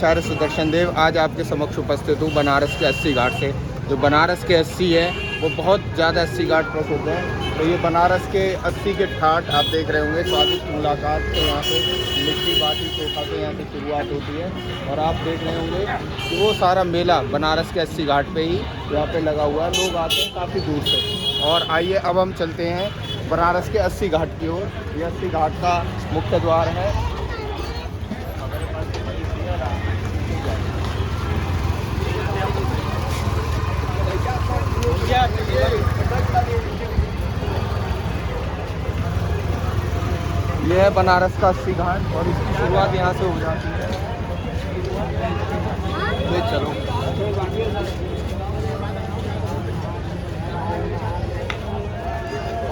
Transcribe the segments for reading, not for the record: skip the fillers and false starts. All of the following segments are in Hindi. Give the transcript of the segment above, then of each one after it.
आचार्य सुदर्शन देव आज आपके समक्ष उपस्थित हूँ बनारस के 80 घाट से। जो बनारस के 80 है वो बहुत ज़्यादा 80 घाट प्रसिद्ध है। तो ये बनारस के 80 के ठाट आप देख रहे होंगे। स्वादिष्ट मुलाकात तो यहाँ पे लिट्टी बाटी चोखा से यहाँ से शुरुआत होती है और आप देख रहे होंगे कि वो सारा मेला बनारस के 80 घाट पे ही यहाँ पे लगा हुआ है। लोग आते हैं काफ़ी दूर से। और आइए अब हम चलते हैं बनारस के 80 घाट की ओर। ये 80 घाट का मुख्य द्वार है। ये है बनारस का 80 घाट और इसकी शुरुआत यहाँ से हो जाती है। ये चलो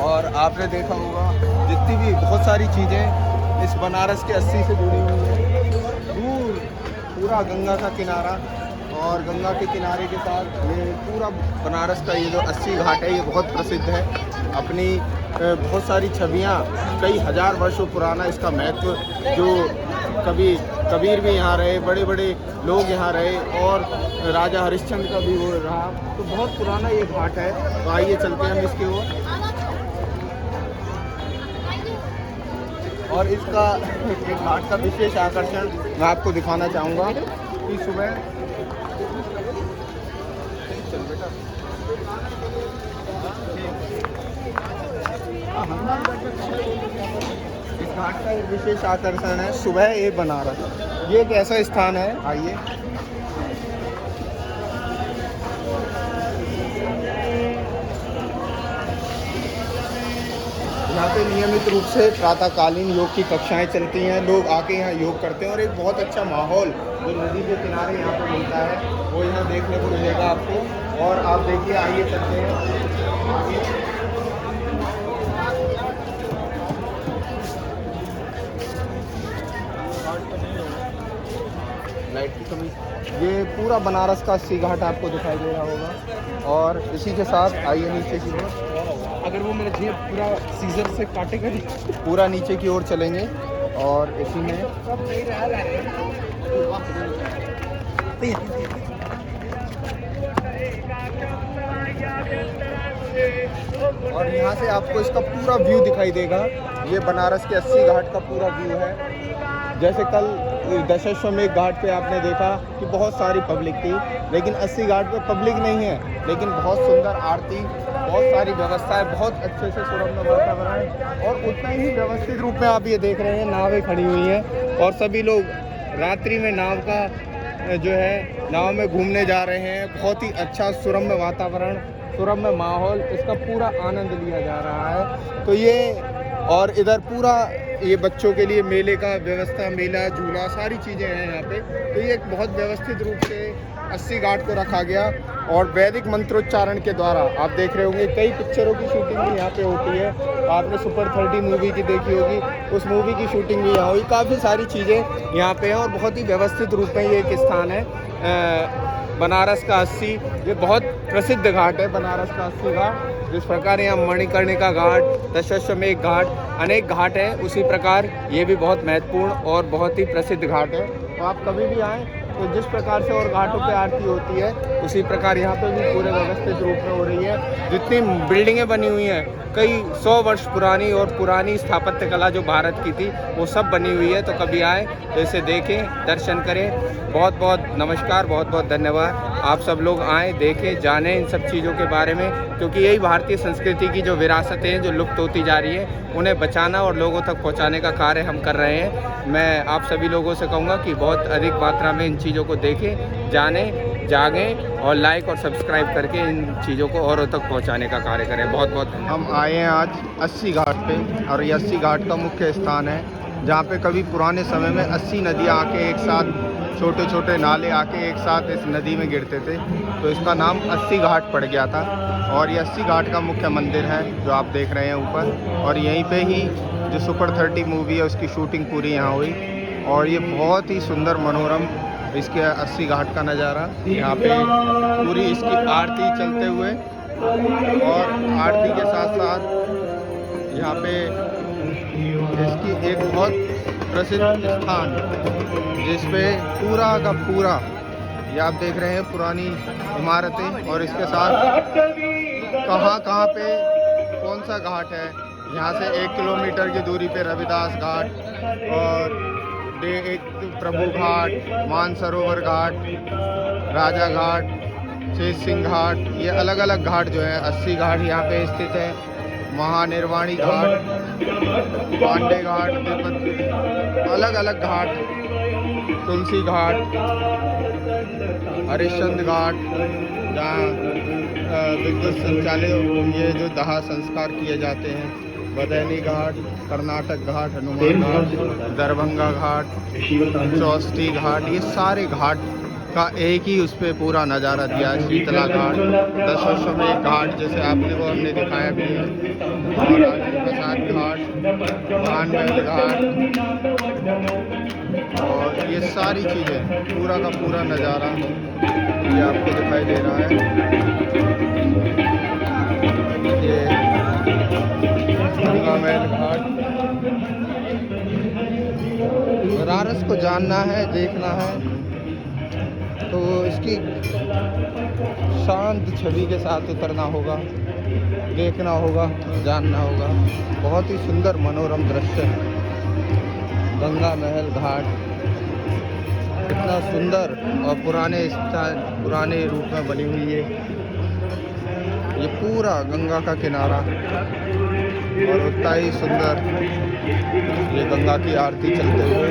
और आपने देखा होगा जितनी भी बहुत सारी चीज़ें इस बनारस के 80 से जुड़ी हुई हैं। दूर पूरा गंगा का किनारा और गंगा के किनारे के साथ ये पूरा बनारस का ये जो 80 घाट है ये बहुत प्रसिद्ध है। अपनी बहुत सारी छवियाँ कई हज़ार वर्षों पुराना इसका महत्व, जो कबीर भी यहाँ रहे, बड़े बड़े लोग यहाँ रहे और राजा हरिश्चंद्र का भी वो रहा। तो बहुत पुराना ये घाट है। तो आइए चलते हैं हम इसकी ओर। और इसका एक घाट का विशेष आकर्षण मैं आपको दिखाना चाहूँगा कि सुबह इस घाट का एक विशेष आकर्षण है सुबह ये बनारस। ये एक ऐसा स्थान है, आइए यहाँ पे नियमित रूप से प्रातःकालीन योग की कक्षाएं चलती हैं। लोग आके यहाँ योग करते हैं और एक बहुत अच्छा माहौल जो नदी के किनारे यहाँ पे मिलता है वो यहाँ देखने को मिलेगा आपको। और आप देखिए, आइए चलते हैं लाइट की कमी। ये पूरा बनारस का 80 घाट आपको दिखाई दे रहा होगा। और इसी के साथ आइए नीचे की ओर। अगर वो मेरा जेब पूरा सीजर से काटेगा नहीं। पूरा नीचे की ओर चलेंगे और इसी में और यहाँ से आपको इसका पूरा व्यू दिखाई देगा। ये बनारस के 80 घाट का पूरा व्यू है। जैसे कल दशाश्वमेध घाट पे आपने देखा कि बहुत सारी पब्लिक थी, लेकिन 80 घाट पे पब्लिक नहीं है, लेकिन बहुत सुंदर आरती, बहुत सारी व्यवस्थाएं, बहुत अच्छे से सुरम्य वातावरण और उतना ही व्यवस्थित रूप में आप ये देख रहे हैं नावें खड़ी हुई हैं और सभी लोग रात्रि में नाव का जो है नाव में घूमने जा रहे हैं। बहुत ही अच्छा सुरम्य वातावरण, सुरम्य माहौल, इसका पूरा आनंद लिया जा रहा है। तो ये और इधर पूरा ये बच्चों के लिए मेले का व्यवस्था, मेला झूला सारी चीज़ें हैं यहाँ पे। तो ये एक बहुत व्यवस्थित रूप से 80 घाट को रखा गया और वैदिक मंत्रोच्चारण के द्वारा आप देख रहे होंगे कई पिक्चरों की शूटिंग भी यहाँ पे होती है। आपने सुपर 30 मूवी की देखी होगी, उस मूवी की शूटिंग भी यहाँ हुई। काफ़ी सारी चीज़ें यहाँ पे हैं और बहुत ही व्यवस्थित रूप में ये एक स्थान है बनारस का 80। ये बहुत प्रसिद्ध घाट है बनारस का 80 घाट। जिस प्रकार यहाँ मणिकर्णिका घाट, दशाश्वमेध घाट, अनेक घाट हैं, उसी प्रकार ये भी बहुत महत्वपूर्ण और बहुत ही प्रसिद्ध घाट है। तो आप कभी भी आएँ तो जिस प्रकार से और घाटों पे आरती होती है उसी प्रकार यहाँ पे भी पूरे व्यवस्थित रूप में हो रही है। जितनी बिल्डिंगें बनी हुई हैं कई 100 वर्ष पुरानी और पुरानी स्थापत्य कला जो भारत की थी वो सब बनी हुई है। तो कभी आए तो इसे देखें, दर्शन करें। बहुत बहुत नमस्कार, बहुत बहुत धन्यवाद। आप सब लोग आएँ, देखें, जानें इन सब चीज़ों के बारे में, क्योंकि यही भारतीय संस्कृति की जो विरासतें हैं जो लुप्त होती जा रही है उन्हें बचाना और लोगों तक पहुँचाने का कार्य हम कर रहे हैं। मैं आप सभी लोगों से कहूँगा कि बहुत अधिक मात्रा में इन चीज़ों को देखें, जानें, जागें और लाइक और सब्सक्राइब करके इन चीज़ों को औरों तक पहुंचाने का कार्य करें। बहुत बहुत हम आए हैं आज 80 घाट पे और ये 80 घाट का मुख्य स्थान है जहाँ पे कभी पुराने समय में 80 नदियाँ आके एक साथ, छोटे छोटे नाले आके एक साथ इस नदी में गिरते थे। तो इसका नाम 80 घाट पड़ गया था और ये 80 घाट का मुख्य मंदिर है जो आप देख रहे हैं ऊपर। और यहीं पे ही जो सुपर 30 मूवी है उसकी शूटिंग पूरी यहाँ हुई। और ये बहुत ही सुंदर मनोरम इसके 80 घाट का नज़ारा, यहाँ पे पूरी इसकी आरती चलते हुए और आरती के साथ साथ यहाँ पे इसकी एक बहुत प्रसिद्ध स्थान जिस पे पूरा का पूरा ये आप देख रहे हैं पुरानी इमारतें और इसके साथ कहाँ पे कौन सा घाट है। यहाँ से 1 किलोमीटर की दूरी पे रविदास घाट और एक प्रभु घाट, मानसरोवर घाट, राजा घाट, शेष सिंह घाट, ये अलग अलग घाट जो है 80 घाट यहाँ पे स्थित है। महानिर्वाणी घाट, पांडे घाट, अलग अलग घाट, तुलसी घाट, हरिश्चंद्र घाट जहाँ विद्युत संचालित ये जो दाह संस्कार किए जाते हैं, बदैनी घाट, कर्नाटक घाट, हनुमान घाट, दरभंगा घाट, चौष्टी घाट, ये सारे घाट का एक ही उस पर पूरा नज़ारा दिया है। शीतला घाट, दशाश्वमेध घाट जैसे आपने वो हमने दिखाया भी है, और राजेंद्र प्रसाद घाट, भानमहल घाट, और ये सारी चीज़ें पूरा का पूरा नज़ारा ये आपको दिखाई दे रहा है। ये गंगामहल घाट। बनारस को जानना है, देखना है तो इसकी शांत छवि के साथ उतरना होगा, देखना होगा, जानना होगा। बहुत ही सुंदर मनोरम दृश्य है। गंगा महल घाट इतना सुंदर और पुराने रूप में बनी हुई है। ये पूरा गंगा का किनारा और उतना ही सुंदर ये गंगा की आरती चलते हुए।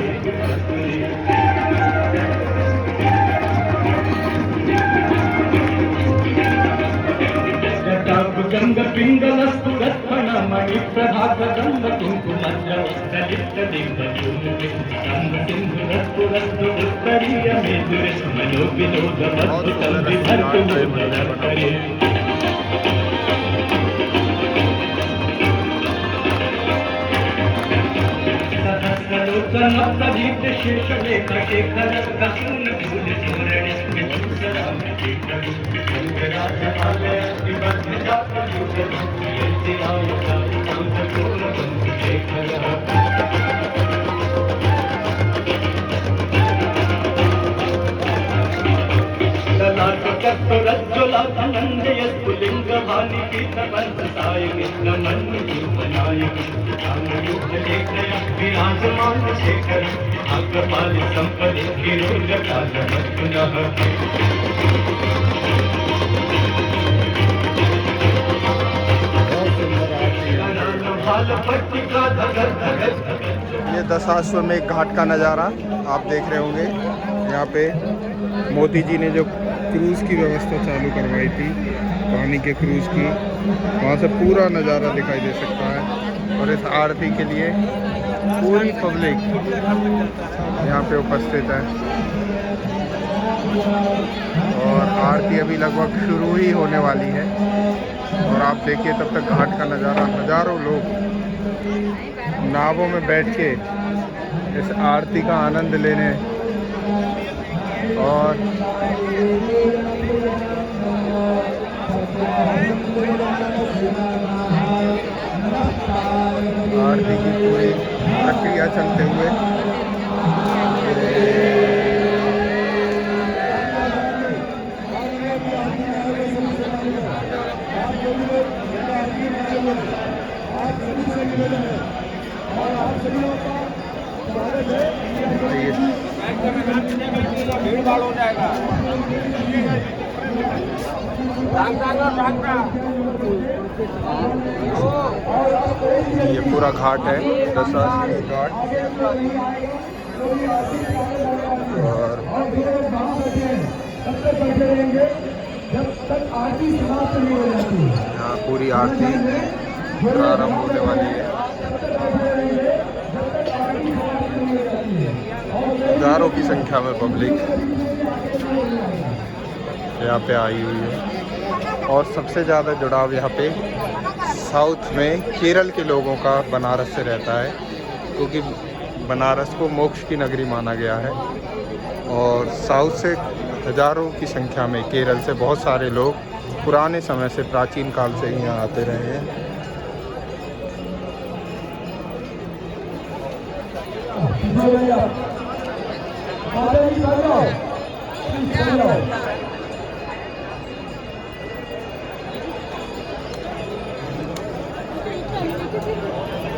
ये दशाश्वमेध घाट का नज़ारा आप देख रहे होंगे। यहाँ पे मोदी जी ने जो क्रूज़ की व्यवस्था चालू करवाई थी, पानी के क्रूज़ की, वहाँ से पूरा नज़ारा दिखाई दे सकता है। और इस आरती के लिए पूरी पब्लिक यहाँ पे उपस्थित है और आरती अभी लगभग शुरू ही होने वाली है। और आप देखिए तब तक घाट का नज़ारा, हज़ारों लोग नावों में बैठ के इस आरती का आनंद लेने और आरती की पूरी प्रक्रिया चलते हुए ये पूरा घाट है, दशाश्वमेध घाट। और यहाँ पूरी आरती प्रारंभ होने वाली है। हजारों की संख्या में पब्लिक यहाँ पे आई हुई है। और सबसे ज़्यादा जुड़ाव यहाँ पे साउथ में केरल के लोगों का बनारस से रहता है, क्योंकि बनारस को मोक्ष की नगरी माना गया है। और साउथ से हजारों की संख्या में केरल से बहुत सारे लोग पुराने समय से, प्राचीन काल से ही यहाँ आते रहे हैं।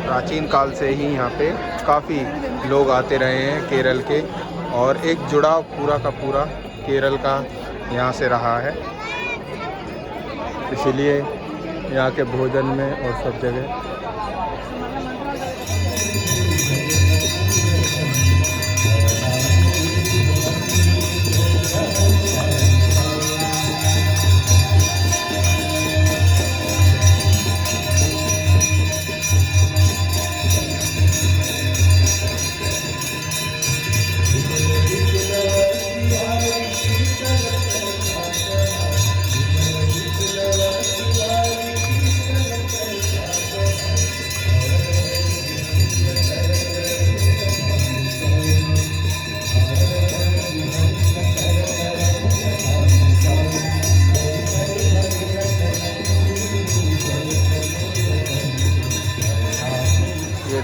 प्राचीन काल से ही यहाँ पे काफ़ी लोग आते रहे हैं केरल के, और एक जुड़ाव पूरा का पूरा केरल का यहाँ से रहा है, इसीलिए यहाँ के भोजन में और सब जगह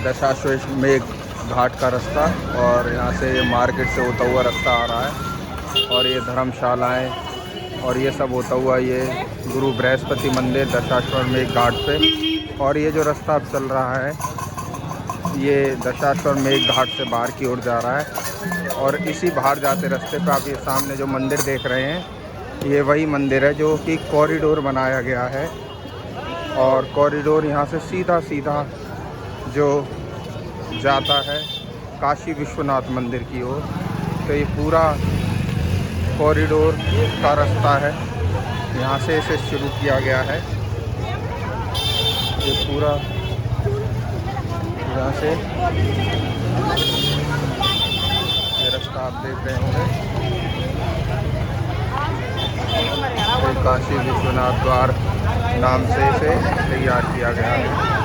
दशाश्वमेध घाट का रास्ता, और यहाँ से ये मार्केट से होता हुआ रास्ता आ रहा है, और ये धर्मशालाएं और ये सब होता हुआ ये गुरु बृहस्पति मंदिर दशाश्वमेध घाट पे। और ये जो रास्ता अब चल रहा है ये दशाश्वमेध घाट से बाहर की ओर जा रहा है, और इसी बाहर जाते रास्ते पे आप ये सामने जो मंदिर देख रहे हैं ये वही मंदिर है जो कि कॉरिडोर बनाया गया है, और कॉरिडोर यहाँ से सीधा सीधा जो जाता है काशी विश्वनाथ मंदिर की ओर। तो ये पूरा कॉरिडोर का रास्ता है, यहाँ से इसे शुरू किया गया है। ये पूरा यहाँ से ये रास्ता आप देख रहे होंगे, तो काशी विश्वनाथ द्वार नाम से इसे तैयार किया गया है।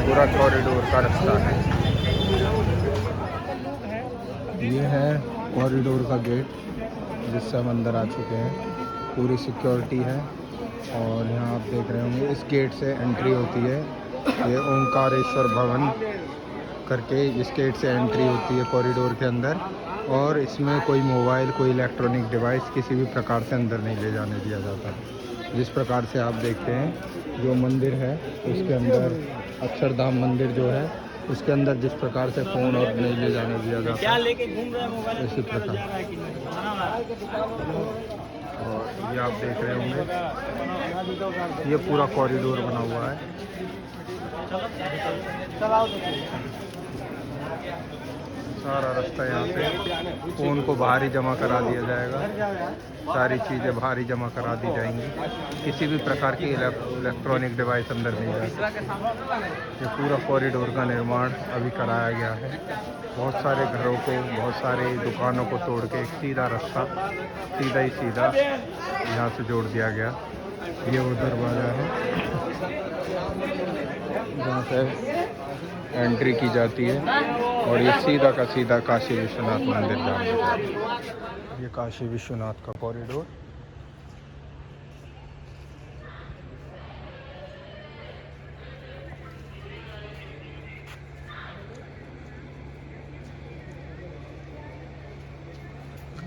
पूरा कॉरिडोर का रास्ता है। ये है कॉरिडोर का गेट जिससे हम अंदर आ चुके हैं, पूरी सिक्योरिटी है। और यहाँ आप देख रहे होंगे इस गेट से एंट्री होती है, ये ओंकारेश्वर भवन करके इस गेट से एंट्री होती है कॉरिडोर के अंदर। और इसमें कोई मोबाइल, कोई इलेक्ट्रॉनिक डिवाइस किसी भी प्रकार से अंदर नहीं ले जाने दिया जाता। जिस प्रकार से आप देखते हैं जो मंदिर है उसके अंदर, अक्षरधाम मंदिर जो है उसके अंदर जिस प्रकार से फ़ोन और नहीं ले जाने दिया जाता, इसी प्रकार। और ये आप देख रहे होंगे ये पूरा कॉरिडोर बना हुआ है। सारा रास्ता यहाँ पे फ़ोन को बाहर ही जमा करा दिया जाएगा, सारी चीज़ें बाहर ही जमा करा दी जाएंगी, किसी भी प्रकार की इलेक्ट्रॉनिक डिवाइस अंदर नहीं जाएगी। ये पूरा कॉरिडोर का निर्माण अभी कराया गया है। बहुत सारे घरों को, बहुत सारे दुकानों को तोड़ के एक सीधा रास्ता सीधा ही सीधा यहाँ से जोड़ दिया गया। ये वो दरवाज़ा है जहाँ से एंट्री की जाती है, और ये सीधा का सीधा काशी विश्वनाथ मंदिर जाना है। ये काशी विश्वनाथ का कॉरिडोर।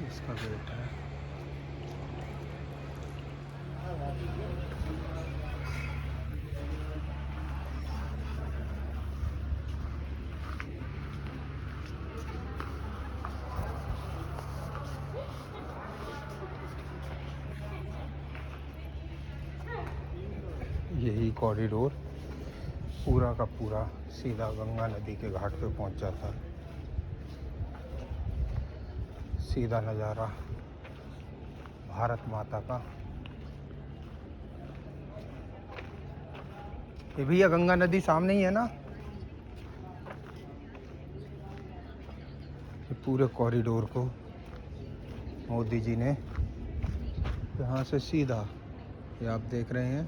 इसका गेट है। यही कॉरिडोर पूरा का पूरा सीधा गंगा नदी के घाट पे पहुंच जाता है। सीधा नज़ारा भारत माता का। ये भैया गंगा नदी सामने ही है ना। ये पूरे कॉरिडोर को मोदी जी ने यहाँ से सीधा, ये आप देख रहे हैं,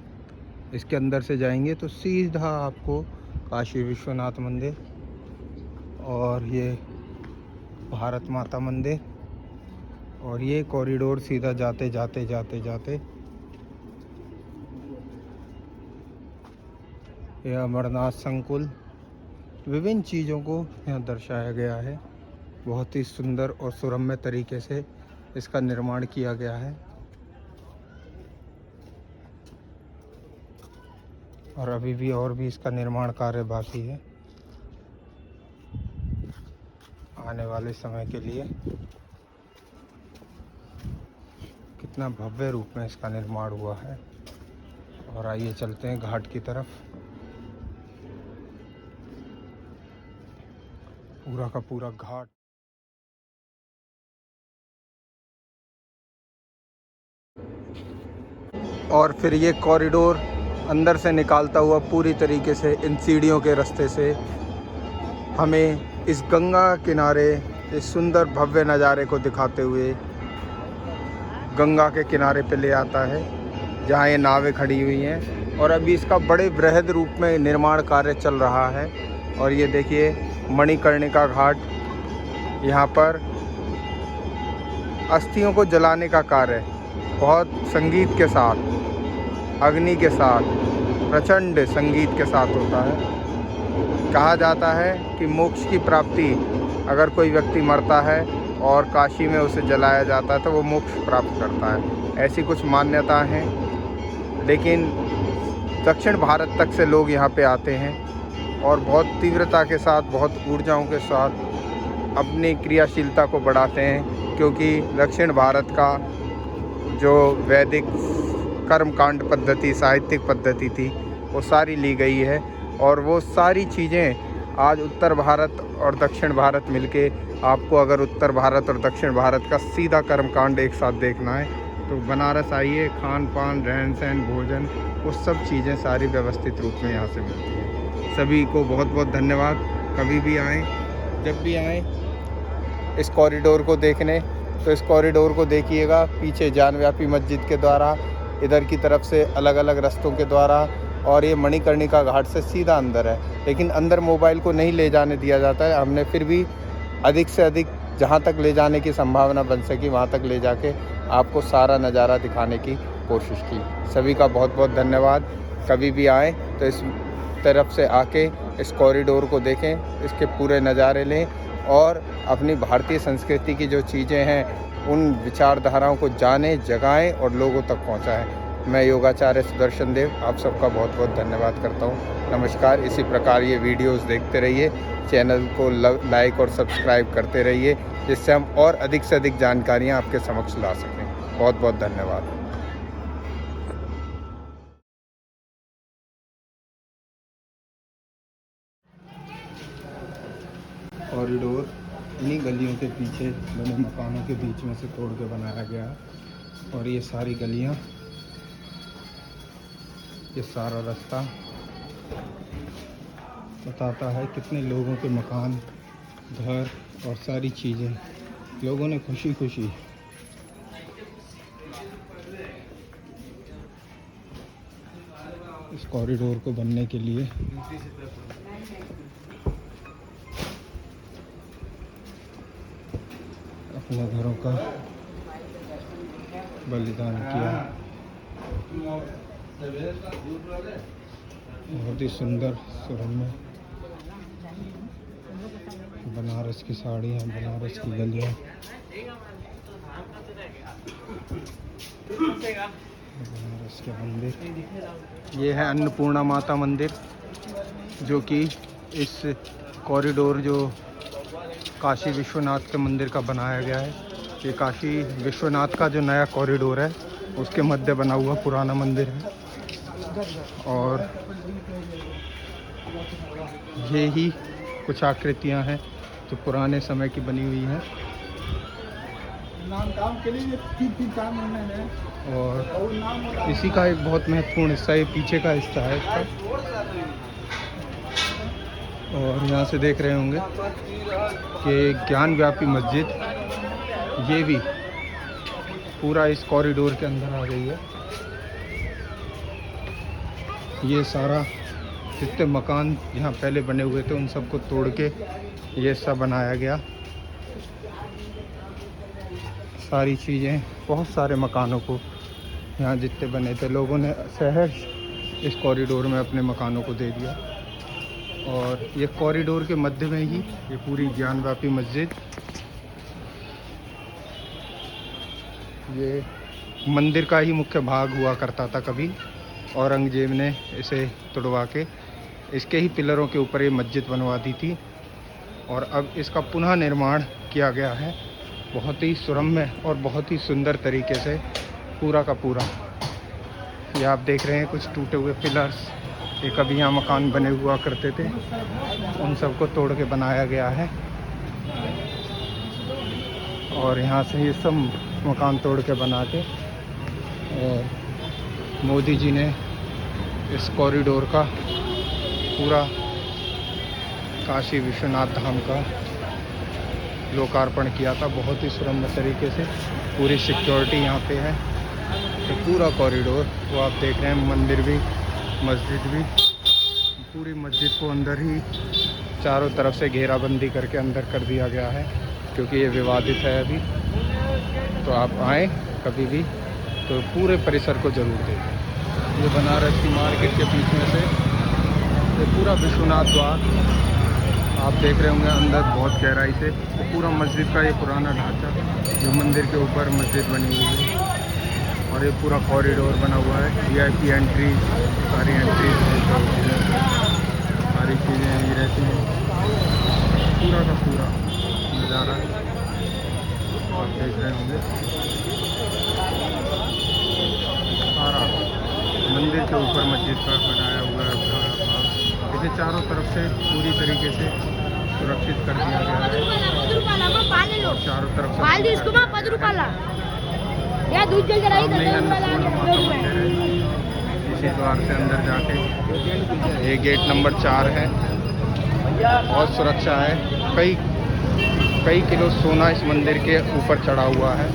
इसके अंदर से जाएंगे तो सीधा आपको काशी विश्वनाथ मंदिर और ये भारत माता मंदिर, और ये कॉरिडोर सीधा जाते जाते जाते जाते ये अमरनाथ संकुल, विभिन्न चीज़ों को यहाँ दर्शाया गया है। बहुत ही सुंदर और सुरम्य तरीके से इसका निर्माण किया गया है। और अभी भी और भी इसका निर्माण कार्य बाकी है आने वाले समय के लिए। कितना भव्य रूप में इसका निर्माण हुआ है। और आइए चलते हैं घाट की तरफ। पूरा का पूरा घाट और फिर ये कॉरिडोर अंदर से निकालता हुआ पूरी तरीके से इन सीढ़ियों के रास्ते से हमें इस गंगा किनारे इस सुंदर भव्य नज़ारे को दिखाते हुए गंगा के किनारे पे ले आता है, जहाँ ये नावें खड़ी हुई हैं। और अभी इसका बड़े बृहद रूप में निर्माण कार्य चल रहा है। और ये देखिए मणिकर्णिका घाट, यहाँ पर अस्थियों को जलाने का कार्य बहुत संगीत के साथ, अग्नि के साथ, प्रचंड संगीत के साथ होता है। कहा जाता है कि मोक्ष की प्राप्ति, अगर कोई व्यक्ति मरता है और काशी में उसे जलाया जाता है तो वो मोक्ष प्राप्त करता है, ऐसी कुछ मान्यता हैं। लेकिन दक्षिण भारत तक से लोग यहाँ पे आते हैं और बहुत तीव्रता के साथ, बहुत ऊर्जाओं के साथ अपनी क्रियाशीलता को बढ़ाते हैं, क्योंकि दक्षिण भारत का जो वैदिक कर्मकांड पद्धति, साहित्यिक पद्धति थी, वो सारी ली गई है। और वो सारी चीज़ें आज उत्तर भारत और दक्षिण भारत मिलके, आपको अगर उत्तर भारत और दक्षिण भारत का सीधा कर्मकांड एक साथ देखना है तो बनारस आइए। खान पान, रहन सहन, भोजन, वो सब चीज़ें सारी व्यवस्थित रूप में यहाँ से मिलती हैं। सभी को बहुत बहुत धन्यवाद। कभी भी आएँ, जब भी आएँ इस कॉरिडोर को देखने, तो इस कॉरिडोर को देखिएगा। पीछे जानव्यापी मस्जिद के द्वारा, इधर की तरफ से अलग अलग रास्तों के द्वारा, और ये मणिकर्णिका घाट से सीधा अंदर है। लेकिन अंदर मोबाइल को नहीं ले जाने दिया जाता है। हमने फिर भी अधिक से अधिक जहाँ तक ले जाने की संभावना बन सकी वहाँ तक ले जाके आपको सारा नज़ारा दिखाने की कोशिश की। सभी का बहुत बहुत धन्यवाद। कभी भी आएँ तो इस तरफ से आके इस कॉरिडोर को देखें, इसके पूरे नज़ारे लें और अपनी भारतीय संस्कृति की जो चीज़ें हैं उन विचारधाराओं को जानें, जगाएं और लोगों तक पहुंचाएं। मैं योगाचार्य सुदर्शन देव आप सबका बहुत बहुत धन्यवाद करता हूं। नमस्कार। इसी प्रकार ये वीडियोस देखते रहिए, चैनल को लाइक और सब्सक्राइब करते रहिए, जिससे हम और अधिक से अधिक जानकारियां आपके समक्ष ला सकें। बहुत बहुत धन्यवाद। कॉरिडोर इन्हीं गलियों के पीछे बने मकानों के बीच में से तोड़ के बनाया गया है। और ये सारी गलियां, ये सारा रास्ता बताता है कितने लोगों के मकान, घर और सारी चीज़ें लोगों ने खुशी खुशी इस कॉरिडोर को बनने के लिए अपने घरों का बलिदान किया। बहुत ही सुंदर सुरम्य बनारस की साड़ियाँ, बनारस की गलियाँ, बनारस के मंदिर। ये है अन्नपूर्णा माता मंदिर, जो कि इस कॉरिडोर जो काशी विश्वनाथ के मंदिर का बनाया गया है। ये काशी विश्वनाथ का जो नया कॉरिडोर है उसके मध्य बना हुआ पुराना मंदिर है। और ये ही कुछ आकृतियां हैं जो पुराने समय की बनी हुई हैं। और इसी का एक बहुत महत्वपूर्ण हिस्सा ये पीछे का हिस्सा है इसका। और यहाँ से देख रहे होंगे कि ज्ञानव्यापी मस्जिद, ये भी पूरा इस कॉरिडोर के अंदर आ गई है। ये सारा जितने मकान जहाँ पहले बने हुए थे उन सबको तोड़ के ये सब बनाया गया। सारी चीज़ें, बहुत सारे मकानों को यहाँ जितने बने थे लोगों ने सहज इस कॉरिडोर में अपने मकानों को दे दिया। और ये कॉरिडोर के मध्य में ही ये पूरी ज्ञानव्यापी मस्जिद ये मंदिर का ही मुख्य भाग हुआ करता था कभी, औरंगजेब ने इसे तोड़वा के इसके ही पिलरों के ऊपर ये मस्जिद बनवा दी थी और अब इसका पुनः निर्माण किया गया है बहुत ही सुरम्य और बहुत ही सुंदर तरीके से पूरा का पूरा। ये आप देख रहे हैं कुछ टूटे हुए पिलर्स, ये कभी यहाँ मकान बने हुआ करते थे, उन सबको तोड़ के बनाया गया है और यहाँ से ये सब मकान तोड़ के बना के, और मोदी जी ने इस कॉरिडोर का पूरा काशी विश्वनाथ धाम का लोकार्पण किया था बहुत ही सुरम्य तरीके से। पूरी सिक्योरिटी यहाँ पे है, तो पूरा कॉरिडोर वो आप देख रहे हैं, मंदिर भी मस्जिद भी, पूरी मस्जिद को अंदर ही चारों तरफ से घेराबंदी करके अंदर कर दिया गया है क्योंकि ये विवादित है अभी। तो आप आएँ कभी भी तो पूरे परिसर को ज़रूर देखें। ये बनारस की मार्केट के बीच में से ये पूरा विश्वनाथ द्वार आप देख रहे होंगे अंदर बहुत गहराई से, तो पूरा मस्जिद का ये पुराना ढांचा जो मंदिर के ऊपर मस्जिद बनी हुई है और ये पूरा कॉरिडोर बना हुआ है। VIP एंट्री, सारी एंट्री, सारी चीज़ें यहीं रहती हैं। पूरा का पूरा नज़ारा आप देख रहे होंगे, सारा मंदिर के ऊपर मस्जिद का बनाया हुआ है भाग। इसे चारों तरफ से पूरी तरीके से सुरक्षित कर दिया गया है और चारों तरफ से इसी द्वार से अंदर जाके, ये गेट नंबर 4 है। बहुत सुरक्षा है, कई किलो सोना इस मंदिर के ऊपर चढ़ा हुआ है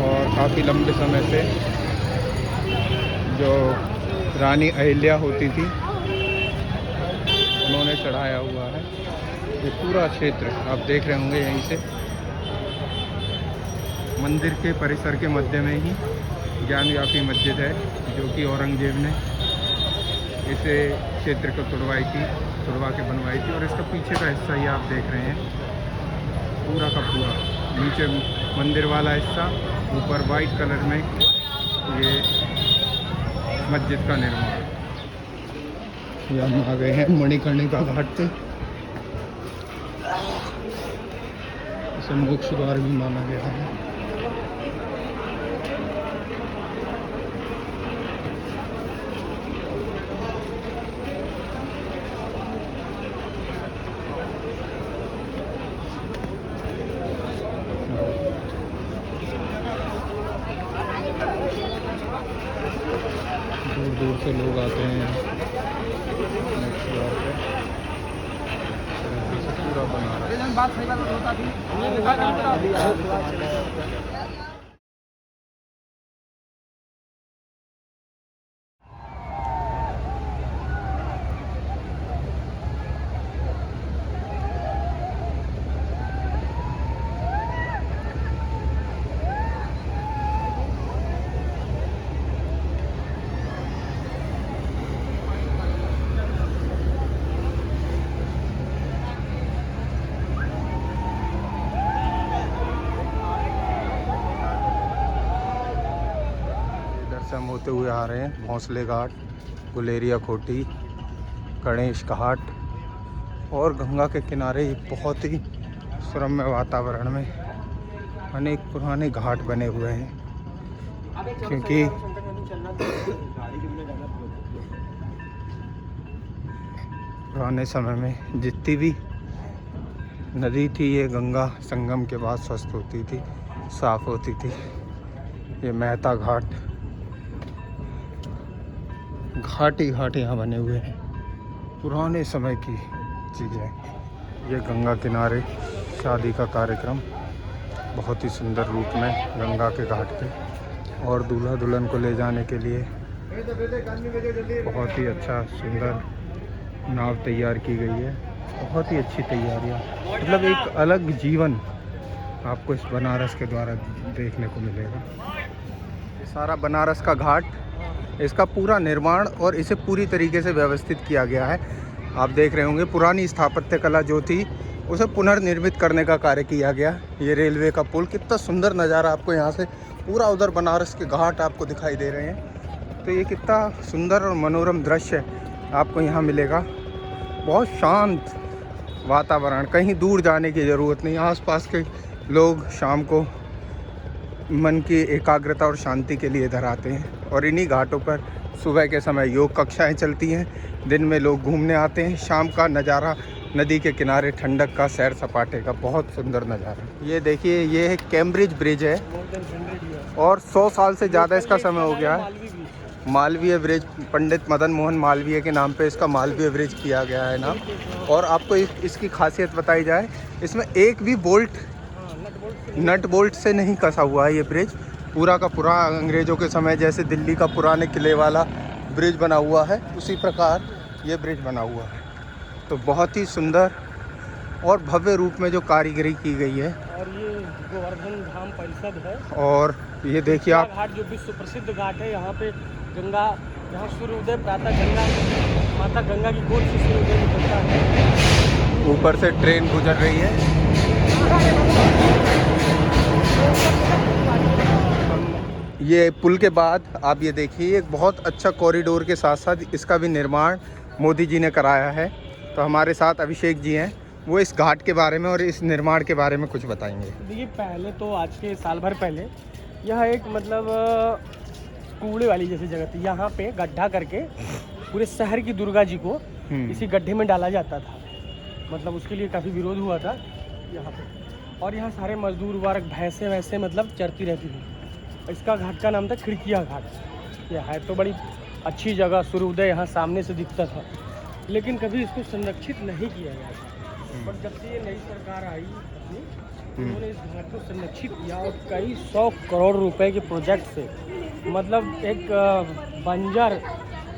और काफ़ी लंबे समय से जो रानी अहिल्या होती थी उन्होंने चढ़ाया हुआ है। ये पूरा क्षेत्र आप देख रहे होंगे, यहीं से मंदिर के परिसर के मध्य में ही ज्ञानव्यापी मस्जिद है जो कि औरंगजेब ने इसे क्षेत्र को तुड़वा के बनवाई थी। और इसका पीछे का हिस्सा ही आप देख रहे हैं, पूरा का पूरा नीचे मंदिर वाला हिस्सा, ऊपर वाइट कलर में ये मस्जिद का निर्माण। ये हम आ गए हैं मणिकर्णिका घाट पे, इसे मोक्ष द्वार भी माना गया है। दूर दूर से लोग आते हैं मोक्ष द्वार पे, पूरा बना रहा है। से हम होते हुए आ रहे हैं भोंसले घाट, गुलेरिया खोटी, गणेश घाट और गंगा के किनारे बहुत ही सुरम्य वातावरण में अनेक पुराने घाट बने हुए हैं क्योंकि पुराने समय में जितनी भी नदी थी ये गंगा संगम के बाद स्वस्थ होती थी, साफ होती थी। ये मेहता घाट ही घाट यहाँ बने हुए हैं, पुराने समय की चीज़ें। ये गंगा किनारे शादी का कार्यक्रम बहुत ही सुंदर रूप में गंगा के घाट पे, और दूल्हा दुल्हन को ले जाने के लिए बहुत ही अच्छा सुंदर नाव तैयार की गई है। बहुत ही अच्छी तैयारियाँ, मतलब एक अलग जीवन आपको इस बनारस के द्वारा देखने को मिलेगा। सारा बनारस का घाट, इसका पूरा निर्माण और इसे पूरी तरीके से व्यवस्थित किया गया है। आप देख रहे होंगे पुरानी स्थापत्य कला जो थी उसे पुनर्निर्मित करने का कार्य किया गया। ये रेलवे का पुल, कितना सुंदर नज़ारा आपको यहाँ से पूरा उधर बनारस के घाट आपको दिखाई दे रहे हैं। तो ये कितना सुंदर और मनोरम दृश्य आपको यहाँ मिलेगा। बहुत शांत वातावरण, कहीं दूर जाने की ज़रूरत नहीं। आसपास के लोग शाम को मन की एकाग्रता और शांति के लिए इधर आते हैं। और इन्हीं घाटों पर सुबह के समय योग कक्षाएं चलती हैं, दिन में लोग घूमने आते हैं। शाम का नज़ारा, नदी के किनारे ठंडक का, सैर सपाटे का बहुत सुंदर नज़ारा। ये देखिए, ये है कैम्ब्रिज ब्रिज है और 100 साल से ज़्यादा इसका समय हो गया है। मालवीय ब्रिज, पंडित मदन मोहन मालवीय के नाम पे इसका मालवीय ब्रिज किया गया है नाम। और आपको इसकी खासियत बताई जाए, इसमें एक भी नट बोल्ट से नहीं कसा हुआ है ये ब्रिज। पूरा का पूरा अंग्रेज़ों के समय जैसे दिल्ली का पुराने किले वाला ब्रिज बना हुआ है, उसी प्रकार ये ब्रिज बना हुआ है। तो बहुत ही सुंदर और भव्य रूप में जो कारीगरी की गई है। और ये गोवर्धन धाम परिषद है। और ये देखिए आप, घाट जो विश्व प्रसिद्ध घाट है, यहाँ पे गंगा, यहाँ सूर्योदय प्रातः गंगा, माता गंगा की गोद से सूर्योदय होता है। ऊपर से ट्रेन गुजर रही है। ये पुल के बाद आप ये देखिए, एक बहुत अच्छा कॉरिडोर के साथ साथ इसका भी निर्माण मोदी जी ने कराया है। तो हमारे साथ अभिषेक जी हैं, वो इस घाट के बारे में और इस निर्माण के बारे में कुछ बताएंगे। देखिए, पहले तो आज के साल भर पहले यह एक मतलब कूड़े वाली जैसी जगह थी। यहाँ पे गड्ढा करके पूरे शहर की दुर्गा जी को इसी गड्ढे में डाला जाता था। मतलब उसके लिए काफ़ी विरोध हुआ था यहाँ पे। और यहाँ सारे मजदूर वर्ग भैंसे वैसे मतलब चरती रहती थी। इसका घाट का नाम था खिड़किया घाट। यह है तो बड़ी अच्छी जगह, सूर्योदय यहाँ सामने से दिखता था, लेकिन कभी इसको संरक्षित नहीं किया गया। और जब से ये नई सरकार आई अपनी, उन्होंने इस घाट को संरक्षित किया और कई 100 करोड़ रुपए के प्रोजेक्ट से मतलब एक बंजर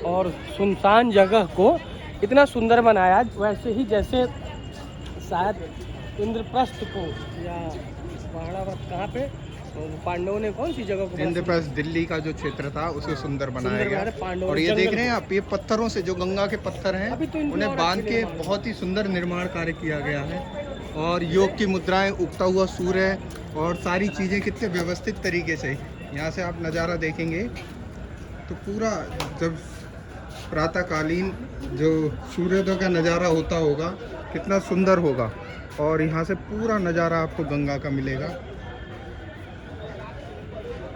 और सुनसान जगह को इतना सुंदर बनाया, वैसे ही जैसे शायद इंद्रप्रस्थ को या पहाड़ावत कहाँ पे पांडवों ने कौन सी जगह को, इंद्रप्रस्थ दिल्ली का जो क्षेत्र था उसे सुंदर बनाया गया। और ये देख रहे हैं आप, ये पत्थरों से, जो गंगा के पत्थर हैं, उन्हें बांध के बहुत ही सुंदर निर्माण कार्य किया गया है। और योग की मुद्राएं, उगता हुआ सूर्य और सारी चीज़ें कितने व्यवस्थित तरीके से, यहाँ से आप नज़ारा देखेंगे तो पूरा जब प्रातःकालीन जो सूर्योदय का नज़ारा होता होगा कितना सुंदर होगा। और यहाँ से पूरा नज़ारा आपको गंगा का मिलेगा।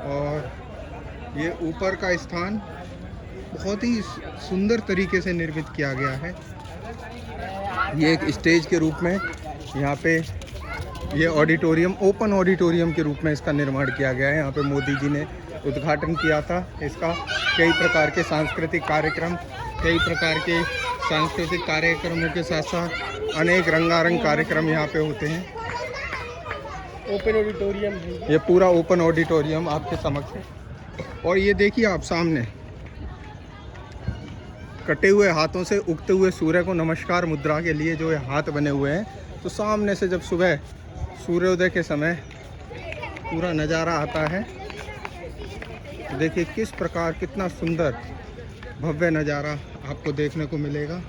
और ये ऊपर का स्थान बहुत ही सुंदर तरीके से निर्मित किया गया है। ये एक स्टेज के रूप में यहाँ पे ये ऑडिटोरियम, ओपन ऑडिटोरियम के रूप में इसका निर्माण किया गया है। यहाँ पे मोदी जी ने उद्घाटन किया था इसका। कई प्रकार के सांस्कृतिक कार्यक्रमों के साथ साथ अनेक रंगारंग कार्यक्रम यहाँ पे होते हैं। ओपन ऑडिटोरियम है ये पूरा ओपन ऑडिटोरियम आपके समक्ष है। और ये देखिए आप सामने कटे हुए हाथों से उगते हुए सूर्य को नमस्कार मुद्रा के लिए जो हाथ बने हुए हैं, तो सामने से जब सुबह सूर्योदय के समय पूरा नज़ारा आता है तो देखिए किस प्रकार, कितना सुंदर भव्य नज़ारा आपको देखने को मिलेगा।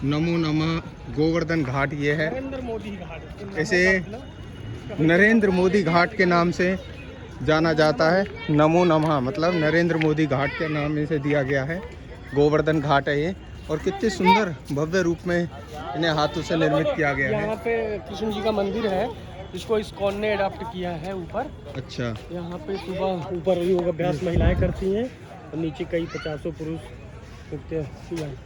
नमो नमः गोवर्धन घाट ये है। नरेंद्र मोदी घाट, इसे नरेंद्र मोदी घाट के नाम से जाना जाता है। नमो नमः मतलब नरेंद्र मोदी घाट के नाम इसे दिया गया है। गोवर्धन घाट है ये। और कितने सुंदर भव्य रूप में इन्हें हाथों से निर्मित किया गया है। यहाँ पे कृष्ण जी का मंदिर है, जिसको इस्कॉन ने अडॉप्ट किया है ऊपर। अच्छा। यहाँ पे सुबह ऊपर योग अभ्यास महिलाएं करती हैं और नीचे कई 50 पुरुष उठते हैं।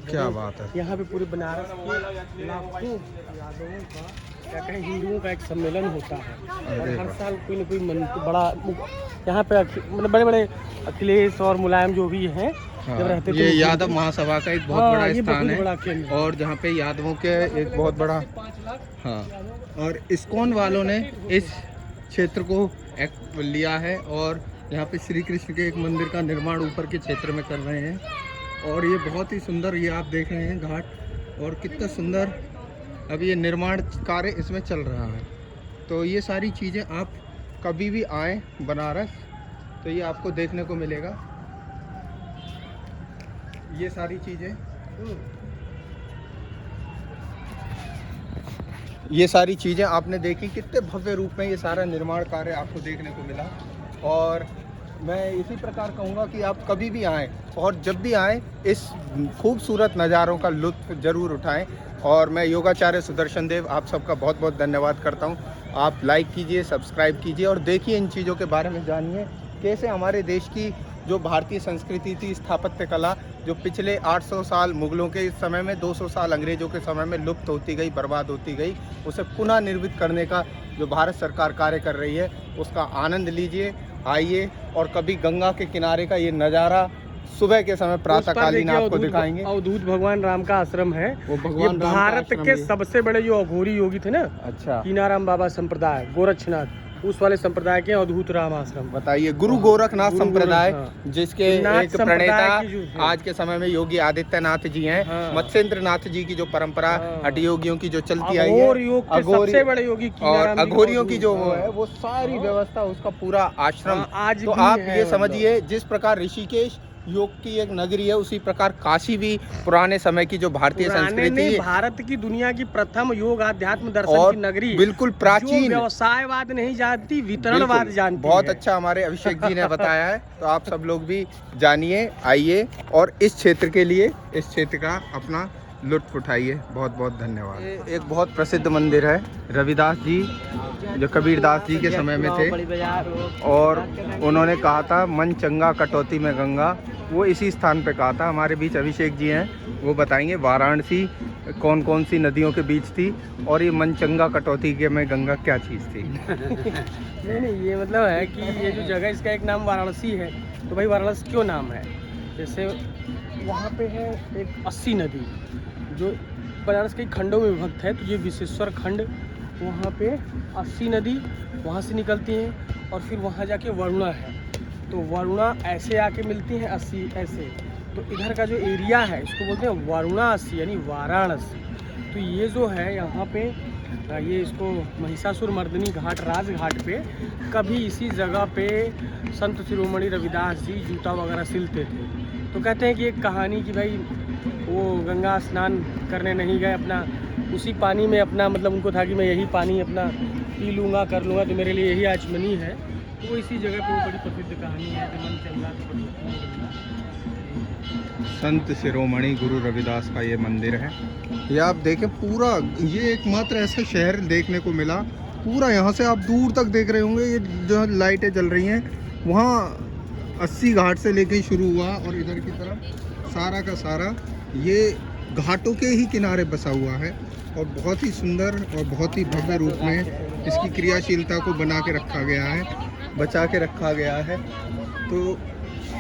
क्या बात है। यहाँ पे पूरे बनारस के लाखों यादवों का, क्या कहें, हिंदुओं का एक सम्मेलन होता है। और हर साल कोई न कोई बड़ा यहाँ पे मतलब बड़े बड़े अखिलेश और मुलायम जो भी हैं जब रहते थे। ये यादव महासभा का एक बहुत बड़ा स्थान है। बड़ा और जहाँ पे यादवों के एक बहुत बड़ा, हाँ, और इस्कॉन वालों ने इस क्षेत्र को लिया है और यहाँ पे श्री कृष्ण के एक मंदिर का निर्माण ऊपर के क्षेत्र में कर रहे हैं। और ये बहुत ही सुंदर, ये आप देख रहे हैं घाट, और कितना सुंदर अभी ये निर्माण कार्य इसमें चल रहा है। तो ये सारी चीज़ें आप कभी भी आएँ बनारस तो ये आपको देखने को मिलेगा। ये सारी चीज़ें ये सारी चीज़ें आपने देखी, कितने भव्य रूप में ये सारा निर्माण कार्य आपको देखने को मिला। और मैं इसी प्रकार कहूँगा कि आप कभी भी आएँ और जब भी आएँ इस खूबसूरत नज़ारों का लुत्फ़ ज़रूर उठाएं। और मैं योगाचार्य सुदर्शन देव आप सबका बहुत बहुत धन्यवाद करता हूँ। आप लाइक कीजिए, सब्सक्राइब कीजिए और देखिए इन चीज़ों के बारे में जानिए, कैसे हमारे देश की जो भारतीय संस्कृति थी, स्थापत्य कला, जो पिछले 800 साल मुगलों के समय में, 200 साल अंग्रेज़ों के समय में लुप्त होती गई, बर्बाद होती गई, उसे पुनः निर्मित करने का जो भारत सरकार कार्य कर रही है, उसका आनंद लीजिए। आइए और कभी गंगा के किनारे का ये नज़ारा सुबह के समय प्रातःकालीन आपको दिखाएंगे। अवधूत भगवान राम का आश्रम है, वो भगवान ये राम का भारत आश्रम के है। सबसे बड़े जो अघोरी योगी थे ना, अच्छा, कीनाराम बाबा संप्रदाय, गोरक्षनाथ, उस वाले संप्रदाय के अवधूत राम आश्रम। बताइए, गुरु गोरखनाथ गुरु संप्रदाय, हाँ। जिसके नाथ एक संप्रदाय प्रणेता की जो है। आज के समय में योगी आदित्यनाथ जी हैं। हाँ। मत्स्येंद्र नाथ जी की जो परंपरा हाँ। हठ योगियों की जो चलती आई है, अघोर योग के सबसे बड़े योगी और कीनाराम जी अघोरियों की अवधूत, जो वो हाँ। है, वो सारी व्यवस्था, उसका पूरा आश्रम। हाँ, आज तो भी आप है ये मतलब। समझिए, जिस प्रकार ऋषिकेश योग की एक नगरी है, उसी प्रकार काशी भी पुराने समय की जो भारतीय संस्कृति नहीं, भारत की दुनिया की प्रथम योग आध्यात्म दर्शन और की नगरी, बिल्कुल प्राचीन, जो व्यवसायवाद नहीं जानती, वितरणवाद बिल्कुल, जानती बहुत है। अच्छा हमारे अभिषेक जी ने बताया है। तो आप सब लोग भी जानिए, आइए और इस क्षेत्र के लिए, इस क्षेत्र का अपना लुत्फ उठाइए। बहुत बहुत धन्यवाद। ये एक बहुत प्रसिद्ध मंदिर है, रविदास जी जो कबीरदास जी के समय में थे, और उन्होंने कहा था मन चंगा कटौती में गंगा, वो इसी स्थान पे कहा था। हमारे बीच अभिषेक जी हैं, वो बताएंगे वाराणसी कौन कौन सी नदियों के बीच थी और ये मन चंगा कटौती के में गंगा क्या चीज़ थी। नहीं, ये मतलब है कि ये जो जगह, इसका एक नाम वाराणसी है। तो भाई वाराणसी क्यों नाम है? जैसे वहाँ पे है एक 80 नदी जो बनारस के खंडों में विभक्त है, तो ये विशेश्वर खंड, वहाँ पे 80 नदी वहाँ से निकलती हैं और फिर वहाँ जाके वरुणा है, तो वरुणा ऐसे आके मिलती हैं 80 ऐसे। तो इधर का जो एरिया है इसको बोलते हैं वाराणसी, यानी वाराणसी। तो ये जो है यहाँ पे, ये इसको महिषासुर मर्दिनी घाट, राजघाट पे कभी इसी जगह पे संत शिरोमणि रविदास जी जूता वगैरह सिलते थे। तो कहते हैं कि एक कहानी कि भाई वो गंगा स्नान करने नहीं गए, अपना उसी पानी में अपना, मतलब उनको था कि मैं यही पानी अपना पी लूँगा, कर लूँगा, तो मेरे लिए यही आचमनी है। तो वो इसी जगह पे वो बड़ी प्रसिद्ध कहानी है कि मन चंगा संत शिरोमणि गुरु रविदास का ये मंदिर है। ये आप देखें, पूरा ये एकमात्र ऐसा शहर देखने को मिला, पूरा यहाँ से आप दूर तक देख रहे होंगे, ये जो लाइटें जल रही हैं, वहाँ 80 घाट से लेके शुरू हुआ और इधर की तरफ सारा का सारा ये घाटों के ही किनारे बसा हुआ है और बहुत ही सुंदर और बहुत ही भव्य रूप में इसकी क्रियाशीलता को बना के रखा गया है, बचा के रखा गया है। तो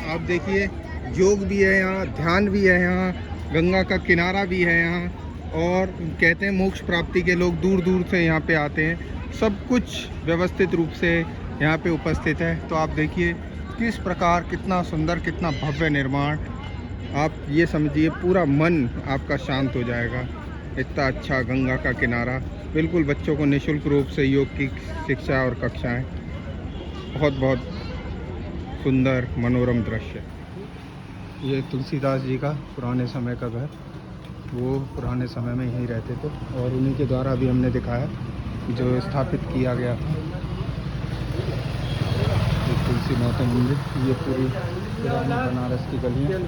आप देखिए, योग भी है यहाँ, ध्यान भी है यहाँ, गंगा का किनारा भी है यहाँ, और कहते हैं मोक्ष प्राप्ति के लोग दूर दूर से यहाँ पे आते हैं। सब कुछ व्यवस्थित रूप से यहाँ पे उपस्थित है। तो आप देखिए किस प्रकार, कितना सुंदर, कितना भव्य निर्माण। आप ये समझिए, पूरा मन आपका शांत हो जाएगा। इतना अच्छा गंगा का किनारा, बिल्कुल बच्चों को निःशुल्क रूप से योग की शिक्षा और कक्षाएँ, बहुत बहुत सुंदर मनोरम दृश्य। ये तुलसीदास जी का पुराने समय का घर, वो पुराने समय में यहीं रहते थे और उन्हीं के द्वारा भी हमने दिखाया जो स्थापित किया गया था। ये तुलसी माता मंदिर, ये पूरी पुरानी बनारस की गलियाँ।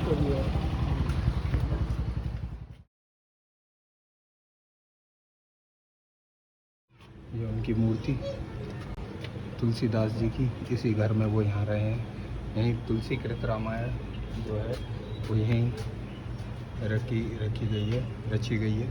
ये उनकी मूर्ति तुलसीदास जी की, इसी घर में वो यहाँ रहे हैं। यहीं तुलसी कृत रामायण जो है वो यहीं रखी गई है, रची गई है।